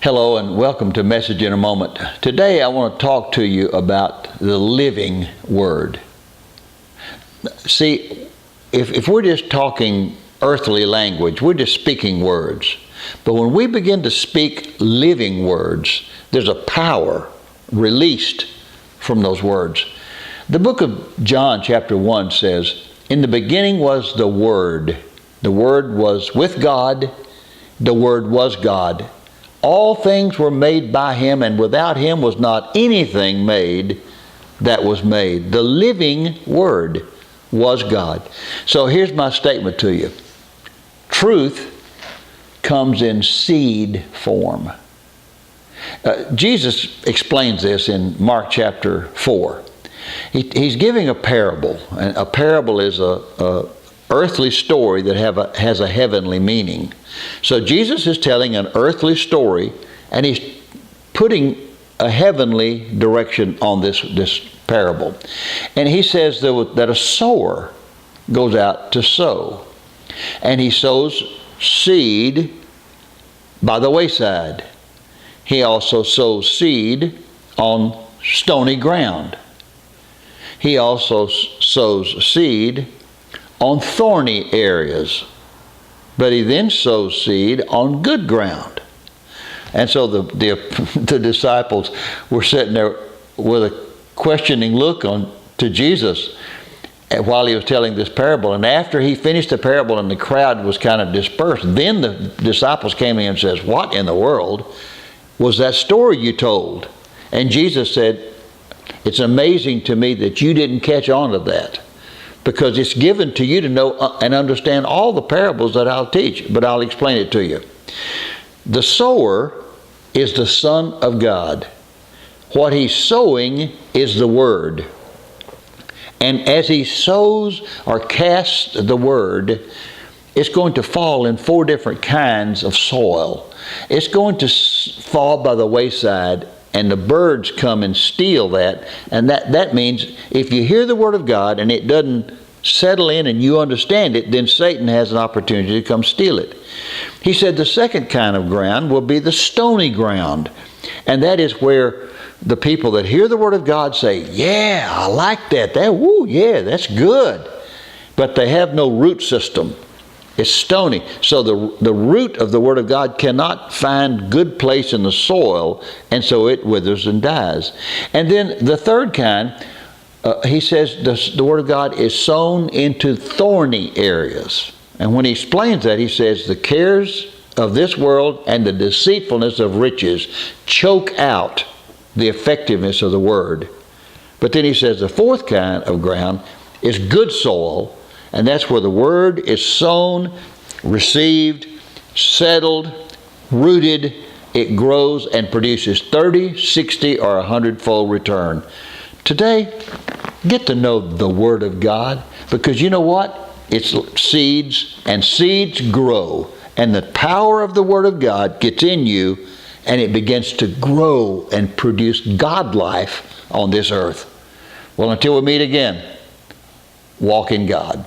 Hello and welcome to Message in a Moment. Today I want to talk to you about the living Word. See, if we're just talking earthly language, we're just speaking words. But when we begin to speak living words, there's a power released from those words. The book of John chapter 1 says, "In the beginning was the Word. The Word was with God. The Word was God. All things were made by Him, and without Him was not anything made that was made." The living Word was God. So here's my statement to you. Truth comes in seed form. Jesus explains this in Mark chapter 4. He's giving a parable, and a parable is a earthly story that has a heavenly meaning. So Jesus is telling an earthly story, and he's putting a heavenly direction on this parable. And he says that a sower goes out to sow, and he sows seed by the wayside. He also sows seed on stony ground. He also sows seed on thorny areas, but he then sows seed on good ground. And so the disciples were sitting there with a questioning look to Jesus while he was telling this parable. And after he finished the parable and the crowd was kind of dispersed, then the disciples came in and says, "What in the world was that story you told?" And Jesus said, "It's amazing to me that you didn't catch on to that, because it's given to you to know and understand all the parables that I'll teach, but I'll explain it to you." The sower is the Son of God. What he's sowing is the Word. And as he sows or casts the Word, it's going to fall in 4 different kinds of soil. It's going to fall by the wayside, and the birds come and steal that. And that means if you hear the Word of God and it doesn't settle in and you understand it, then Satan has an opportunity to come steal it. He said the second kind of ground will be the stony ground. And that is where the people that hear the Word of God say, "Yeah, I like that. Yeah, that's good." But they have no root system. It's stony. So the root of the Word of God cannot find good place in the soil, and so it withers and dies. And then the third kind, he says the Word of God is sown into thorny areas. And when he explains that, he says the cares of this world and the deceitfulness of riches choke out the effectiveness of the Word. But then he says the fourth kind of ground is good soil, and that's where the Word is sown, received, settled, rooted. It grows and produces 30, 60, or 100-fold return. Today, get to know the Word of God, because you know what? It's seeds, and seeds grow. And the power of the Word of God gets in you, and it begins to grow and produce God life on this earth. Well, until we meet again, walk in God.